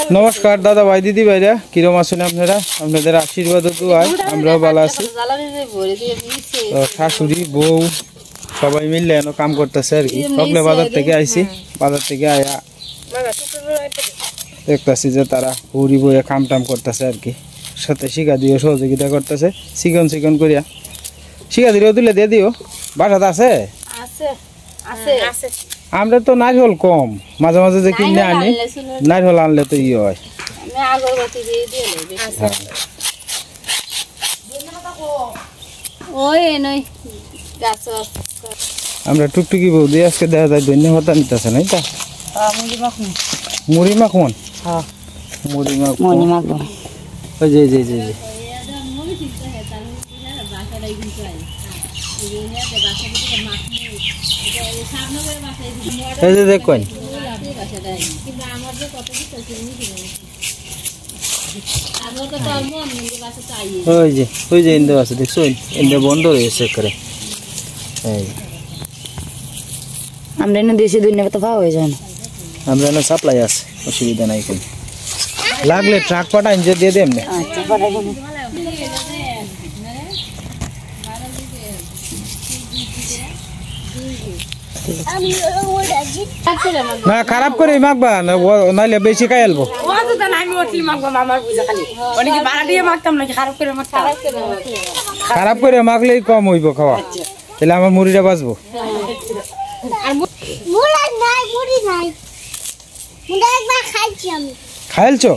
নমস্কার দাদা ভাই দিদি ভাইরা, কিরম আছেন আপনারা? আপনাদের আশীর্বাদ ও দুআয় আমরাও ভালো আছি। শাশুড়ি বউ সবাই মিলে এনো কাম করতেছে আর কি। সকালে বাজার থেকে আইছি, বাজার থেকে আয়া দেখতেছি যে তারা হুড়ি বইয়ে কাম টাম করতেছে আর কি। সাথে শিখা দিও, সহযোগিতা করতেছে চিকন চিকন করিয়া। শিখা দিও, দিলে দিয়ে দিও। বাসাতে আছে? আমরা তো নারিহল কম, মাঝে মাঝে যে কিনে আনি, নারিহল আনলে তো ইয়ে হয়। আমরা টুকটুকি বৌদি আজকে দেখা যায় ধন্য হতা নিতেছে না? এটা মুড়ি মাখন, মুড়ি মাখন ওই যে যে যে এই যে দেখুন, ওই যে ওই যে ইন্দো আছে দেখছো, ইন্দো বন্ধ রয়েছে করে। আমরা এনে দেশে দুই নেবে তো পাওয়া হয়ে যায় না, আমরা এনে সাপ্লাই আছে, অসুবিধা নাই কোনো। লাগলে ট্রাক পাঠা ইঞ্জে দিয়ে দে এমনি। না খারাপ করে মাখবা না, নাইলে বেশি খাই আলবো। খারাপ করে মাখলেই কম হইব খাওয়া, তাহলে আমার মুড়িটা বাঁচবো। খাইলছো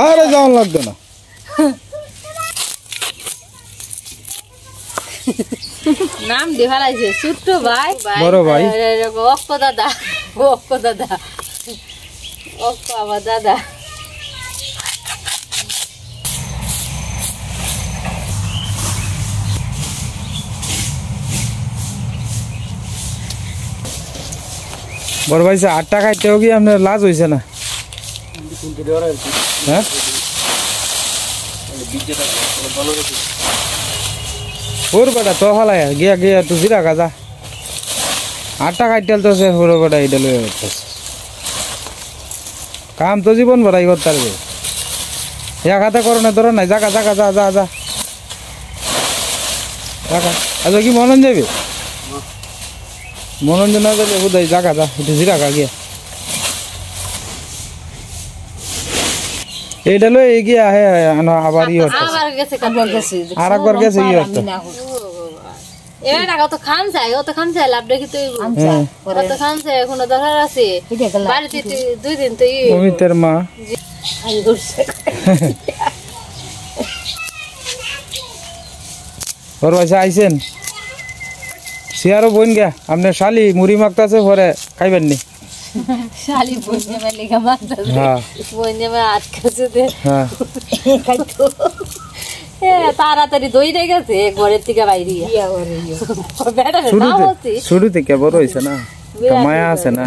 আরে যাওয়ান লাগতো না। নাম দেখা লাগছে ছোট্ট ভাই, বড় ভাই, অক্ক দাদা, অক্ক দাদা, অক্ক আমার দাদা। বড় ভাই আটটা খাইতেও কি আপনার লাজ হয়েছে না? হ্যাঁ ওর বেটা তো হালাই গিয়া গিয়া তুই জিরা গাজা আটটা খাইতেল তো সে ওর বেটা এটা লয়ে যাচ্ছে। কাম তো জীবন ভরাই করতে পারবে, এক হাতে করো না ধরো নাই। জাগা জাগা যা যা যা জাগা। আচ্ছা কি মনন যাবে? মনোরঞ্জন না যাবে বোধহয়, জাগা যা একটু জিরা গা গিয়া। এইটা লই এগিয়ে আহে আবার ই হচ্ছে, আর একবার গেছে ই হচ্ছে। অমিতের মা ওর বাসা আইসেন সিয়ারও বোন গা। আপনার শালি মুড়ি মাখতেছে, পরে খাইবেন নি? তাড়াতাড়ি দই গেছে ঘরের থেকে বাইরে, শুরু থেকে বড় হয়েছে না, মায়া আছে না।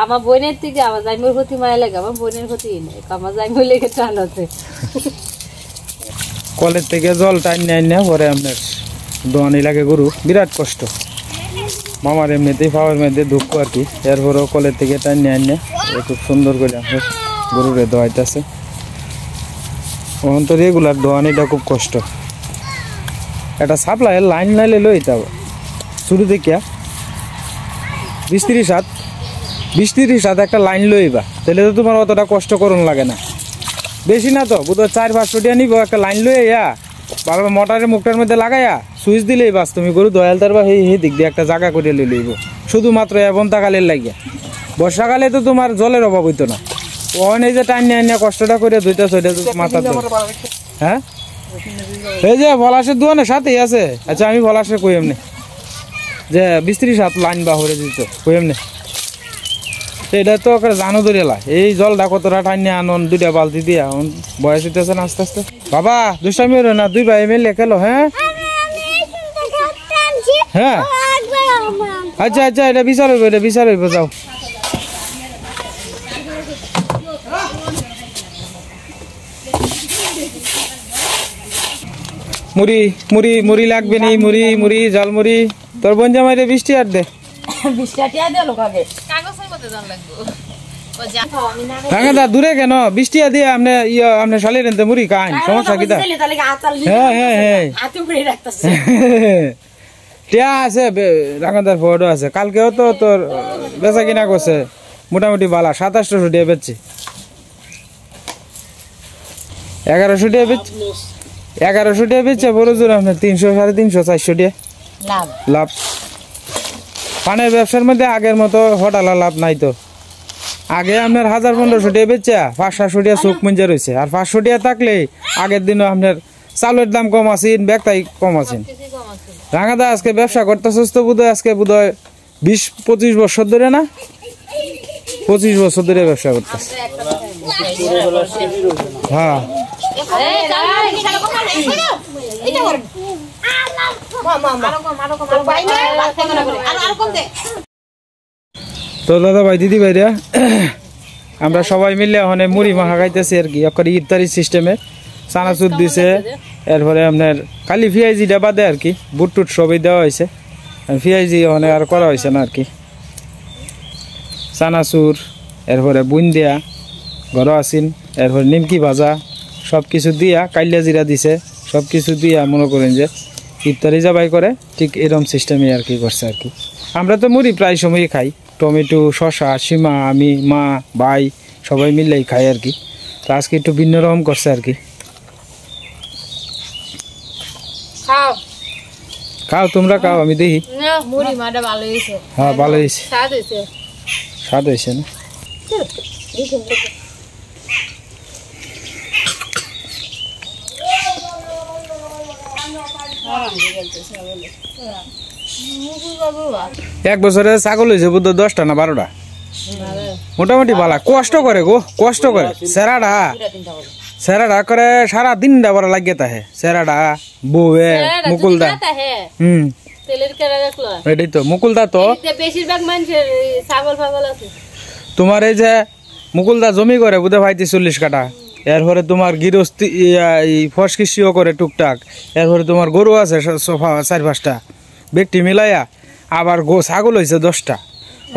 আমার বোনের থেকে আমার জাইমুর প্রতি মায়া লাগে, আমার বোনের প্রতি আমার জাইমুর লেগে টান আছে। কলের থেকে জল টাইন না, পরে আপনার দোয়ানি লাগে গরু, বিরাট কষ্ট। মামার এমনিতেই পাওয়ার মধ্যে দুঃখ আর কি। এরপরেও কলের থেকে টাইন না খুব সুন্দর করে আপনার গরুরে দোয়াইতেছে। ওখান তো রেগুলার দোয়ানিটা খুব কষ্ট। একটা সাপ্লাই লাইন নাইলে লইতে হবে শুরু থেকে 20-30 হাত একটা লাইন লইবা, তাহলে তো তোমার অতটা কষ্ট করুন লাগে না। বেশি না তো বোধহয় 400-500 টাকা নিব, একটা লাইন লইয়া ভালো মোটরের মুখটার মধ্যে লাগাইয়া সুইচ দিলেই বাস তুমি গরু দয়াল তার বা সেই দিক দিয়ে একটা জায়গা করে লইব, শুধুমাত্র বন্তাকালের লাগিয়া। বর্ষাকালে তো তোমার জলের অভাব হইতো না। ওখানে এই যে টাইম নিয়ে কষ্টটা করে দুইটা ছয়টা মাথা। হ্যাঁ এই যে পলাশের দোকানের সাথেই আছে। আচ্ছা আমি পলাশে কই এমনি যে 20-30 হাত লাইন বা হরে দিত কই এমনি। এটা তো জানো ধরেলা এই জলটা কতটা টাইনে আনন, 2টা বালতি দিয়া বয়স হইতেছে না আস্তে আস্তে। বাবা দুষ্টামি হলো না, 2 ভাই মিলে খেলো। হ্যাঁ হ্যাঁ আচ্ছা আচ্ছা, এটা বিচার হইব, এটা বিচার হইব, যাও। মুড়ি মুড়ি মুড়ি লাগবে নি, মুড়ি মুড়ি জাল মুড়ি। তোর বোন জামাইরে 20 টাকা দে। 20 টাকা দিয়ে লোক আগে কাগজের মধ্যে জান লাগবো ও যা আমি না রাঙাদা দূরে কেন 20 টাকা দিয়ে আপনি আপনি শালি রেনতে মুড়ি খান, সমস্যা কি তা? তাহলে আচার হ্যাঁ হ্যাঁ হ্যাঁ হাতে উপরে রাখতেছে টিয়া আছে, রাঙাদার ফটো আছে। কালকেও তো তোর বেচা কিনা করছে মোটামুটি বালা 2700 টাকা বেচছি। 1100 টাকা বেচছি, 1100 টাকা বেচছে বড় জোর আপনার 300 350 400 টাকা লাভ লাভ। পানের ব্যবসার মধ্যে আগের মতো হঠালা লাভ নাই তো। আগে আপনার 1000-1500 টাকা বেচছে 500-700 টাকা চোখ মুঞ্জা রয়েছে। আর 500 টাকা থাকলে আগের দিনও আপনার চালের দাম কম আছেন, ব্যাগটাই কম আছেন। রাঙাদা আজকে ব্যবসা করতেছিস তো বোধহয় আজকে বোধহয় 20-25 বছর ধরে না, 25 বছর ধরে ব্যবসা করতেছে। হ্যাঁ তো দাদা ভাই দিদি ভাইরা আমরা সবাই মিলে ওখানে মুড়ি মাখা খাইতেছি আর কি, একটা ইফতারি সিস্টেমে। চানাচুর দিছে, এরপরে আপনার খালি পিঁয়াজিটা বাদে আর কি, বুট টুট সবই দেওয়া হয়েছে। পিঁয়াজি ওখানে আর করা হয়েছে না আর কি। চানাচুর, এরপরে বুন্দিয়া ঘর আসিন, এরপরে নিমকি ভাজা সব কিছু দিয়া, কাইলিয়া জিরা দিছে, সব কিছু দিয়া মনে করেন যে ইফতারি জবাই করে, ঠিক এরকম সিস্টেমে আর কি করছে আর কি। আমরা তো মুড়ি প্রায় সময়ই খাই, টমেটো শসা সীমা আমি মা ভাই সবাই মিলেই খাই আর কি। তো আজকে একটু ভিন্ন রকম করছে আর কি। খাও খাও তোমরা খাও, আমি দেখি। না মুড়ি মাটা ভালো হইছে। হ্যাঁ ভালো হয়েছে, স্বাদ হইছে। স্বাদ হয়েছে না? এক বছরে ছাগল হয়েছে বুধ 10টা না 12টা মোটামুটি বালা। কষ্ট করে গো, কষ্ট করে। সেরাডা করে সারা দিনটা বড় লাগিয়ে তাহে। সেরাডা বউয়ে মুকুলদা, তেলের কেরা রাখলো এটাই তো মুকুলদা। তো বেশিরভাগ মানুষের ছাগল ফাগল আছে। তোমার এই যে মুকুলদা জমি করে বুধে ভাই 40 কাঠা, এরপরে তোমার গৃহস্থী ফস কৃষিও করে টুকটাক, এরপরে তোমার গরু আছে 4-5টা, ব্যক্তি মিলাইয়া আবার ছাগল হয়েছে 10টা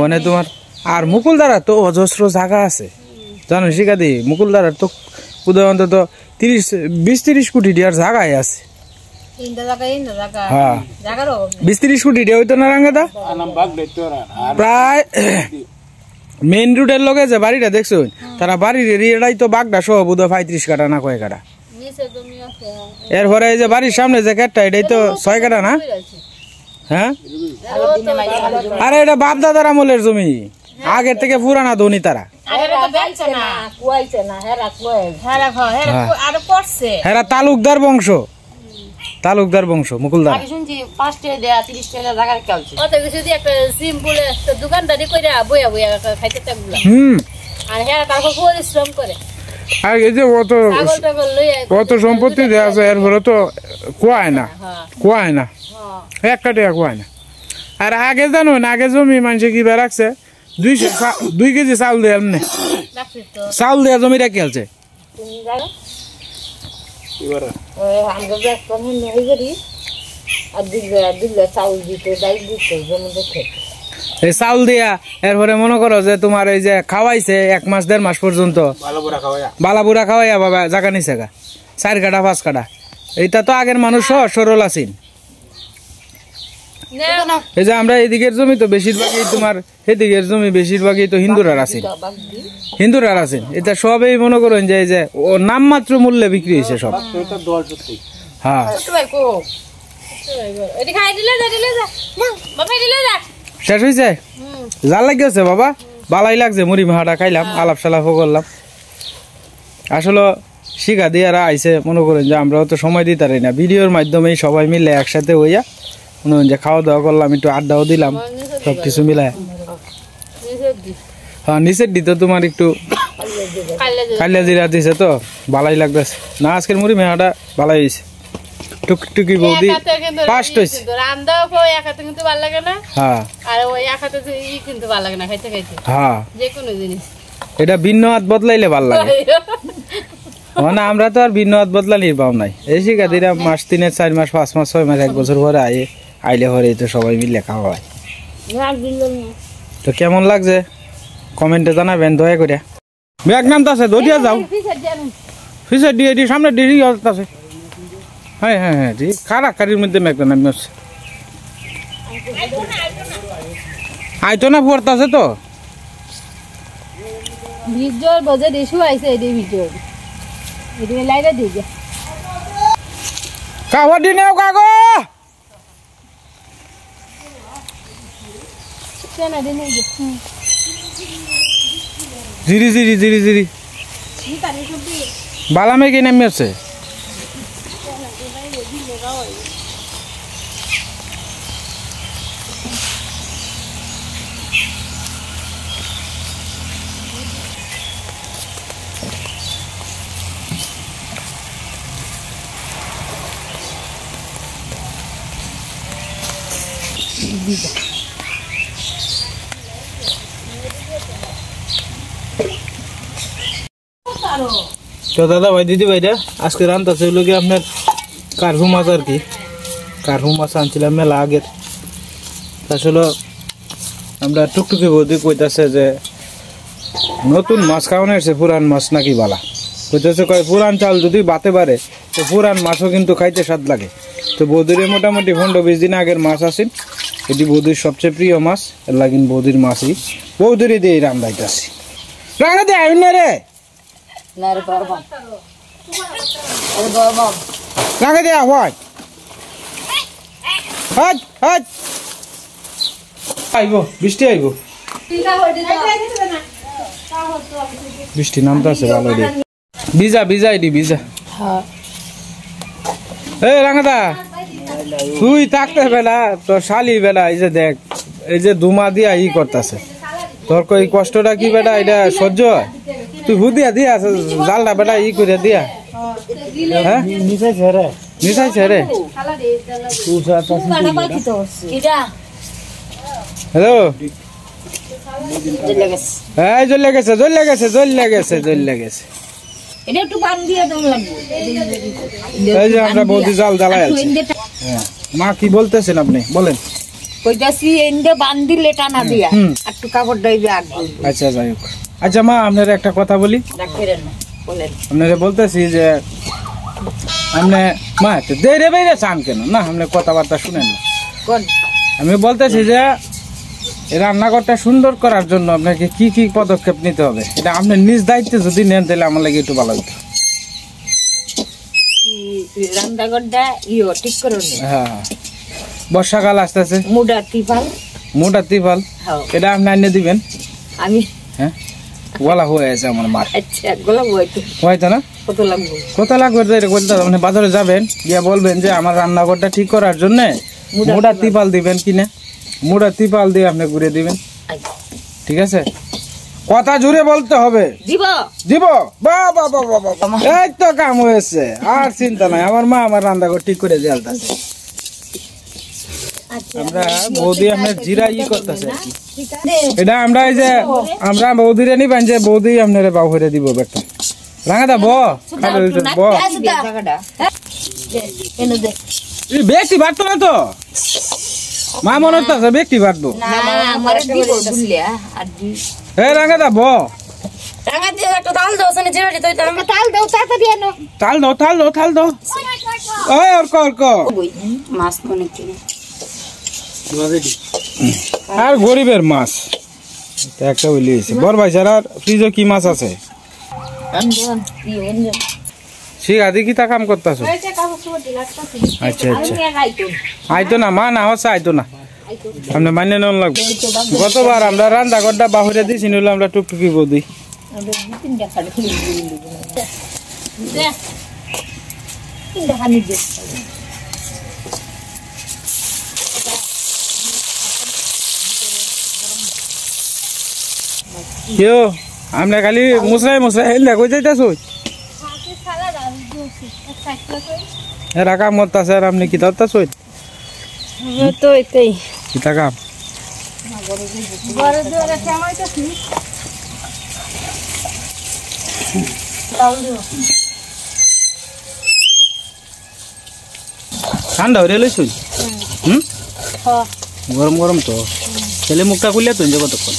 মানে তোমার। আর মুকুলদারা তো অজস্র জায়গা আছে জানো শিখা দি। মুকুলদারার তো বুধে অন্তত 20-30 কোটি টাকার জায়গায় আছে। হ্যাঁ 20-30 কোটি টাকা হইতো না রাঙ্গাদা। প্রায় মেইন রোডের লগে যে বাড়িটা দেখছো, তারা বাড়ির এরিয়াটাই তো বাগদা সহ বোধ 35 কাঠা না কয় কাঠা। এরপরে এই যে বাড়ির সামনে যে কেটটা এটাই তো 6 কাঠা না? হ্যাঁ আরে এটা বাপ দাদার আমলের জমি, আগের থেকে পুরানা ধনী তারা। হেরা তালুকদার বংশ, তালুকদার বংশ মুকুলদার। আর এই যে অত সম্পত্তি দেওয়া আছে, এরপরে তো কোয়ায় না, কোয়ায় না, একটা টাকা কোয়ায় না। আর আগে জানো না, আগে জমি মানুষে কি রাখছে 2 কেজি চাউল দেয়, এমনি চাউল দেয়া জমিটা খেলছে। এই চাউল দিয়া এরপরে মনে করো যে তোমার এই যে খাওয়াইছে 1 মাস 1.5 মাস পর্যন্ত বালাবুড়া খাওয়াইয়া বাবা জায়গা নিছে 4 কাঠা 5 কাঠা। এইটা তো আগের মানুষ সরল আছেন। এই যে আমরা এদিকের জমি তো বেশিরভাগই তোমার, এদিকের জমি বেশিরভাগই তো হিন্দুরার আছেন, হিন্দুরার আছেন। এটা সবই মনে করেন যে যে ও নামমাত্র মূল্যে বিক্রি হয়েছে সব। হ্যাঁ শেষ হয়েছে, যা লাগছে বাবা, ভালাই লাগছে। মুড়ি মাহাটা খাইলাম, আলাপ সালাপও করলাম। আসলে শিখা দিয়ারা আইসে, মনে করেন যে আমরাও তো সময় দিতে পারি না, ভিডিওর মাধ্যমেই সবাই মিলে একসাথে হইয়া মনে হয় যে খাওয়া দাওয়া করলাম, একটু আড্ডাও দিলাম, সবকিছু মিলায়। হ্যাঁ নিচের দিতে তোমার একটু কালিয়া জিরা দিছে তো ভালাই লাগতেছে না। আজকের মুড়ি মেহাটা ভালাই হয়েছে, টুকটুকি বৌদি ফার্স্ট হয়েছে। হ্যাঁ হ্যাঁ এটা ভিন্ন হাত বদলাইলে ভাল লাগে। মানে আমরা তো আর ভিন্ন বদলা নির্বাহ নাই এই শিক্ষার্থীরা মাস 3 4 মাস 5 মাস 6 মাস 1 বছর পরে আইলে পরে তো সবাই মিলে খাওয়া হয়। তো কেমন লাগছে কমেন্টে জানাবেন দয়া করে। ব্যাগ নামতাছে দৌড়িয়া যাও ফিসের দিয়ে এটি সামনে ডিড়ি আছে। হ্যাঁ হ্যাঁ হ্যাঁ ঠিক কারির মধ্যে মেঘটা নামি আসছে আইতো না পড়তাছে তো ভিজর বজে দেশু আইছে এডি ভিজর এডি লাইরা দিগে কাওয়াডি নেও কাগো কেন দিনে গে জিরি জিরি জিরি জিরি বালামে কি নামি আছে তো দাদা ভাই দিদি ভাইরা আজকে রান্তাছে হলো কি আপনার কার্ভু মাছ আর কি কার্ভু মাছ আনছিলাম মেলা আগের আসলে আমরা টুকটুকি বৌদি কইতাছে যে নতুন মাছ খাওয়ানো এসে পুরান মাছ নাকি বালা কইতাছে কয় পুরান চাল যদি বাতে পারে তো পুরান মাছও কিন্তু খাইতে স্বাদ লাগে। তো বৌদির মোটামুটি 15-20 দিন আগের মাছ আসেন এটি বৌদির সবচেয়ে প্রিয় মাছ এর লাগিন বৌদির মাছই বৌদিরই দিয়ে রান্দাইতাছি রান্না দিয়ে আইন না রে নারে বাবা আরে বাবা লাগে দেয়া হয় হাট হাট আইবো বৃষ্টি আইবো বৃষ্টি নামতাছে ভালো রে ভিজা ভিজা এডি ভিজা হ্যাঁ এই রাঙাদা তুই থাকতে বেলা তোর শালি বেলা এই যে দেখ এই যে দুমা দিয়া ই করতেছে তোর কই কষ্টটা কি বেটা এটা সহ্য হয় তুই বুদিয়া দিয়া জালটা বেটা ই করে দিয়া হ্যাঁ নিচাইছে রে কিরা হ্যালো চলে গেছে এই জ্বলে গেছে জ্বলে গেছে জ্বলে গেছে জ্বলে গেছে এটা একটু পান দিয়ে দাও লাগবে এই যে আমরা বৌদি জাল জ্বালাই আছি হ্যাঁ মা কি বলতেছেন আপনি বলেন কইতাছি এন্ডে বান দিলে টানা দিয়া একটু কাপড় দাইবে আগ আচ্ছা যাই হোক আচ্ছা মা আপনার একটা কথা বলি রাখেন না বলেন আপনারে বলতেছি যে আপনি মা একটু দেরে বেরে চান কেন না আপনি কথাবার্তা শুনেন না কোন আমি বলতেছি যে এই রান্নাঘরটা সুন্দর করার জন্য আপনাকে কি কি পদক্ষেপ নিতে হবে এটা আপনি নিজ দায়িত্বে যদি নেন তাহলে আমার লাগে একটু ভালো হতো রান্নাঘরটা ঠিক করুন হ্যাঁ বর্ষাকাল আসতেছে মুডা তিপাল মোটা তিপাল হ্যাঁ এটা আপনি আনিয়ে দিবেন আমি হ্যাঁ গলা হয়ে আছে আমার মার আচ্ছা গোলাপ হয়তো হয়তো না কত লাগবে কত লাগবে বলতে আপনি বাজারে যাবেন গিয়ে বলবেন যে আমার রান্নাঘরটা ঠিক করার জন্য মোটা তিপাল দিবেন কিনা মোটা তিপাল দিয়ে আপনি ঘুরে দিবেন ঠিক আছে কথা জুড়ে বলতে হবে দিব দিব বাহ বাহ বাহ বাহ বাহ। এই তো কাম হয়েছে আর চিন্তা নাই আমার মা আমার রান্নাঘর ঠিক করে দিয়ে আলতাছে আমরা বৌদি আপনার জিরা ই করতেছে এটা আমরা এই যে আমরা বৌদিরে নিবেন যে বৌদি আপনার বাউ করে দিব বেটা রাঙাদা ব ব জায়গাটা এনে দে ব্যক্তি বাড়তো না তো মা মনে হচ্ছে ব্যক্তি বাড়বো না আমার দিব বুঝলিয়া আর দি হে রাঙাদা ব টাকা দিয়ে একটা তাল দাও সনে জিরা দিতে তো আমরা তাল দাও তাড়াতাড়ি আনো তাল দাও তাল দাও তাল দাও ওই অর্ক মাছ কোনে কিনে আর গরিবের মাছ এটা একটা বলি হয়েছে বড় ভাই স্যার আর ফ্রিজে কি মাছ আছে ঠিক আছে কি তা কাম করতেছো আচ্ছা আচ্ছা আইতো না মা না হচ্ছে আইতো না আমরা মান্য নেওয়া লাগবে গতবার আমরা রান্না ঘরটা বাহুরে দিয়েছি নিলে আমরা টুকটুকি বৌদি কেউ আমরা খালি মুসরাই মুসরাই হেলদা কই যাইতাছ এরা কাম করতেছে আর আপনি কি ধরতেছ তো এটাই কিতা কাম ঠান্ডা হয়ে লইছুন গরম গরম তো তাহলে মুখটা খুললে তুই কতক্ষণ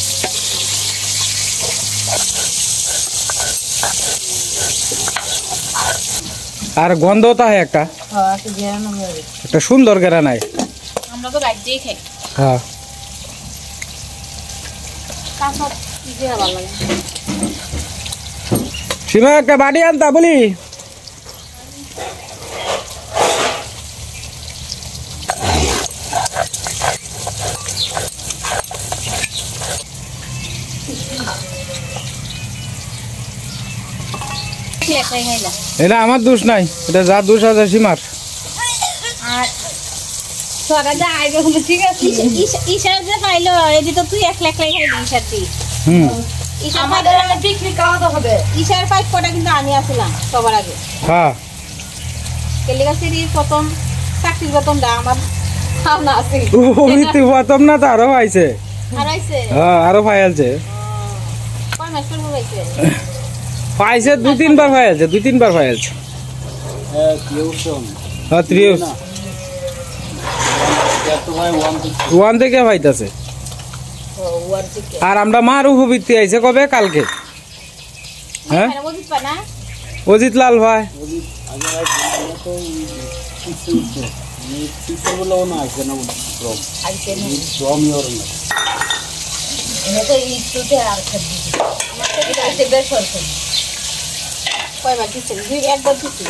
আর গন্ধ তাহে একটা একটা সুন্দর গেরা নাই আমরা তো রাজ্যেই খাই হ্যাঁ কাঁচা দিয়ে ভালো লাগে সীমা একটা বাড়ি আনতা বলি এটা আমার দোষ নাই এটা যা দোষ আছে সীমার ঠিক আছে ঈশার যে পাইলো এদি তো তুই একলা একলাই খাইলি ঈশার দি আমাদের পিকনিক খাওয়াতে হবে ঈশার পাইপ কটা কিন্তু আমি আসলাম সবার আগে হ্যাঁ কেলিগাছির প্রথম চাকরির বেতনটা আমার খাওনা আছে তুই প্রথম না তো আরো পাইছে হারাইছে হ্যাঁ আরো পাইছে কয় মাস পর পাইছে পাইছে 2-3 বার পাইছে 2-3 বার পাইছে হ্যাঁ ত্রিউস ওয়ান থেকে পাইতাছে আর আমরা মার উপবৃত্তি আইছে কবে কালকে হ্যাঁ অজিত লাল ভাই কয়বার দিচ্ছেন একবার দিচ্ছি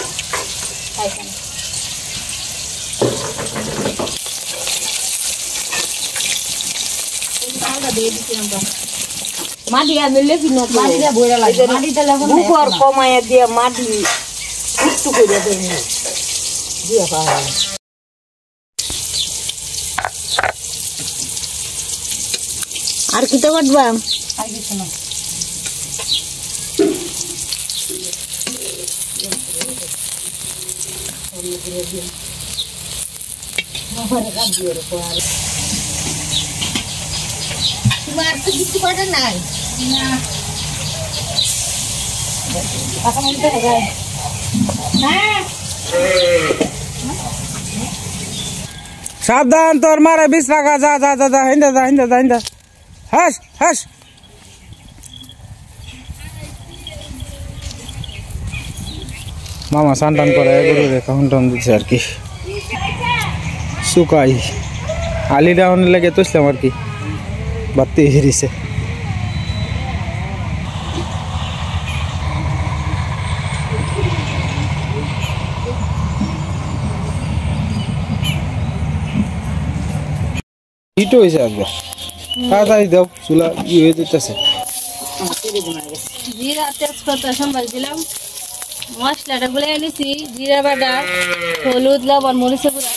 মাটি আনলে কিনা মাটিটা বইরা লাগে মাটিটা লাগবে না বুকর কমায়া দিয়া মাটি একটু করে দেন দিয়া পাওয়া আর কি তো কাটবা আর কিছু না তোমার তো কিছু করে নাই না সাবধান তোর মারে বিষ রাখা যা যা যা যা হিন্দা যা হিন্দা যা হিন্দা হাস হাস মামা সান্টান করে গরু রেখা হুন্টন দিচ্ছে আর কি শুকাই আলি ডাউন লেগে তুসলাম আর কি বাতি হেরিছে হিট হয়েছে আজকে তাড়াতাড়ি দাও চুলা ই হয়ে যেতেছে জিরা তেজপাতা সম্বাল দিলাম মশলাটা গুলে এনেছি জিরা বাটা হলুদ লবণ মরিচের গুঁড়া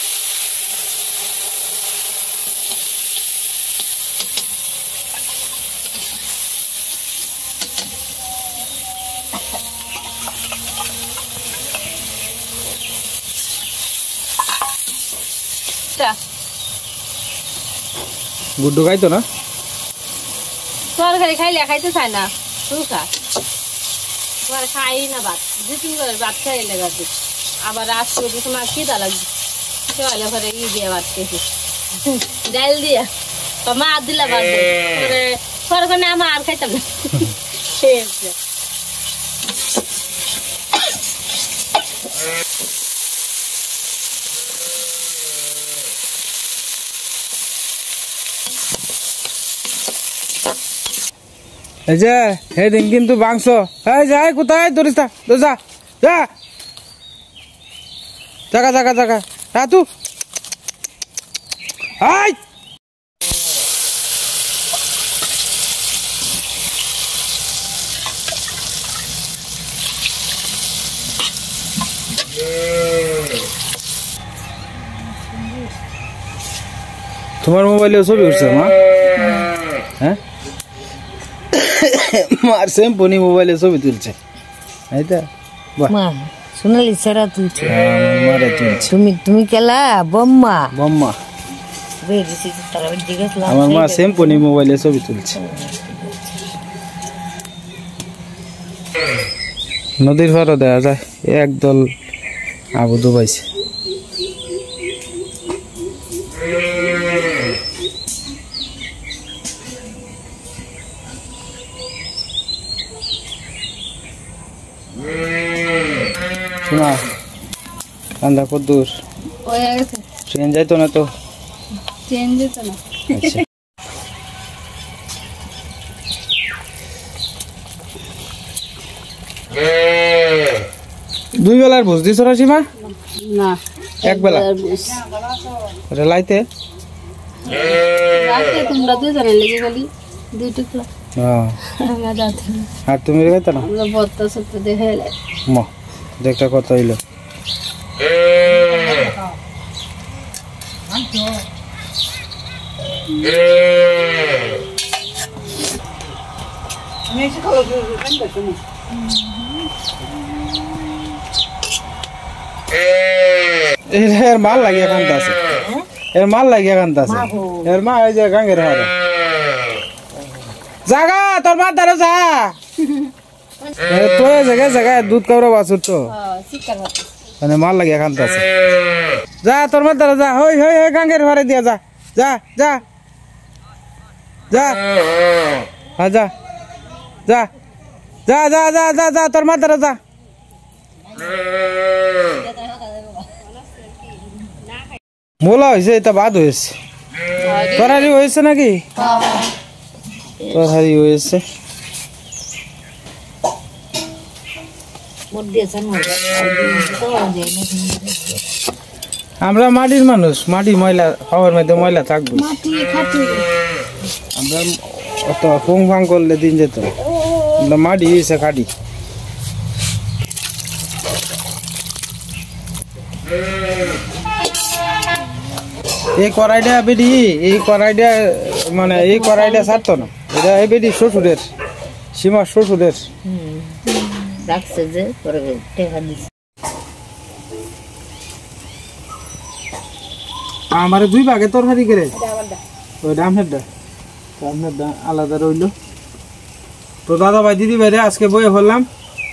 গুড্ডু খাইতো না তরকারি খাইলে খাইতে চায় না তুই খা তোমার খাই না ভাত 2-3 করে ভাত খাইলে গেছে আবার রাত করে তোমার খিদা লাগবে চলে ঘরে ই দিয়ে ভাত খেয়েছি ডাল দিয়া মা দিলা ভাত করে তরকারি আমার আর খাইতাম না ঠিক আছে এই যে সেদিন কিন্তু মাংস এই যাই কোথায় ধরিস না তো যা যা জাগা জাগা জাগা রাতু আই তোমার মোবাইলে ছবি উঠছে মা হ্যাঁ মার শ্যাম্পুনি মোবাইলে ছবি তুলছে এইটা মা সোনালি সেরা তুলছে মারে তুলছে তুমি কেলা বম্মা বম্মা বেরিয়েছি তারা দিকে আমার মা শ্যাম্পুনি মোবাইলে ছবি তুলছে নদীর পাড়ে দেখা যায় একদল আবু ডুবাইছে শোনা রান্না কদ্দুর হয়ে গেছে ট্রেন যাইতো না তো চেঞ্জ হতো না আচ্ছা দুই বেলার ভোজ দিছ না সীমা না এক বেলা লাইতে রাতে তোমরা দুজনে লেগে গেলি দুই টুকরা হ্যাঁ আমরা যাতে আর তুমি গাইতো না আমরা বত্তা সত্য দেখে এলে ম একটা কথা হইলো এর মাল লাগিয়ে কান্তাছে এর মাল লাগিয়ে কান্তাছে এর মা এই যে গাঙ্গের হারে জাগা তোর মা দাঁড়া যা তো জায়গায় জায়গায় দুধ কাবরা বাছুর তো শিক্ষার হতো মানে মাল লাগিয়ে কান্তাছে যা তোর মা দাঁড়া যা হই হই হই গাঙ্গের হারে দিয়া যা যা যা যা হ্যাঁ যা যা যা যা যা যা যা তোর মা দাঁড়া যা মোলা হয়েছে এটা বাদ হয়েছে তরহারি হয়েছে নাকি তরহারি হয়েছে আমরা মাটির মানুষ মাটি ময়লা খাওয়ার মধ্যে ময়লা থাকবো আমরা অত ফুং ফাং করলে দিন যেত আমরা মাটি হয়েছে খাটি এই কড়াইটা বেডি এই কড়াইটা মানে এই কড়াইটা ছাড়তো না এটা এই বেডি শ্বশুরের সীমা শ্বশুরের রাখছে যে পরে টেকা দিছে আমার দুই ভাগে তরকারি করে ওইটা আমারটা আলাদা রইলো তো দাদা ভাই দিদি ভাই আজকে বইয়ে ফেললাম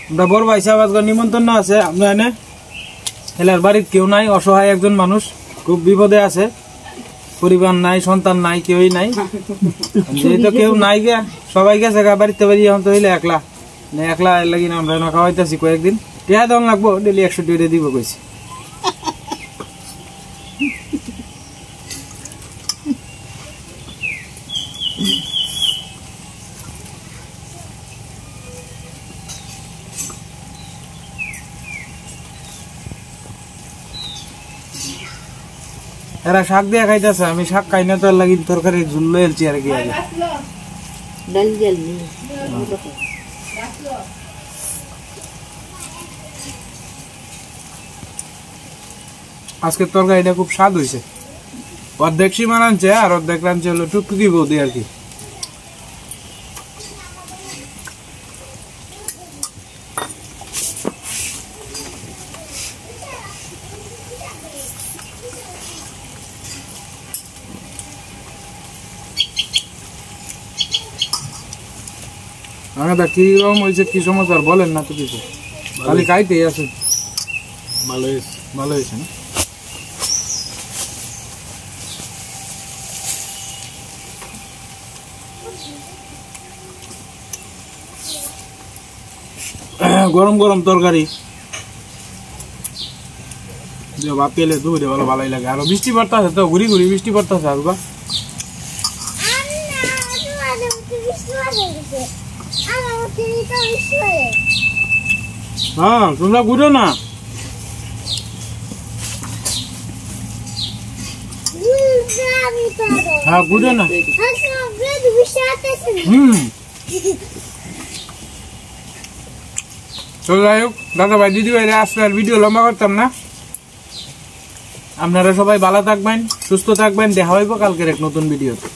আমরা বড় ভাই সাহেব আজকে নিমন্ত্রণ আছে আমরা এনে হেলার বাড়ির কেউ নাই অসহায় একজন মানুষ খুব বিপদে আছে পরিবার নাই সন্তান নাই কেউই নাই যেহেতু কেউ নাই গে সবাই গেছে বাড়িতে বাড়ি এখন তো হইলে একলা একলা লাগি না আমরা খাওয়াইতেছি কয়েকদিন টিয়া দন লাগবো ডেলি 100 টাকা দিব কইছি এরা শাক দিয়ে খাইতেছে আমি শাক খাই না তো লাগি তরকারি ঝুল লইছি আর কি আগে আজকে তরকারিটা খুব স্বাদ হয়েছে অর্ধেক সীমা আনছে আর অর্ধেক আনছে হলো টুকটুকি বৌদি আর কি কি রকম হয়েছে কি সমাচার বলেন না তো কিছু খালি খাইতেই আছে ভালো হয়েছে না গরম গরম তরকারি ভাত পেলে দুপুরে ভালো ভালোই লাগে আর বৃষ্টি পড়তেছে তো ঘুরি ঘুরি বৃষ্টি পড়তেছে আর বা হ্যাঁ তোমরা ঘুরো না হ্যাঁ ঘুরো না তো যাই হোক দাদা ভাই দিদি ভাই আসলে আর ভিডিও লম্বা করতাম না আপনারা সবাই ভালো থাকবেন সুস্থ থাকবেন দেখা হইব কালকের এক নতুন ভিডিওতে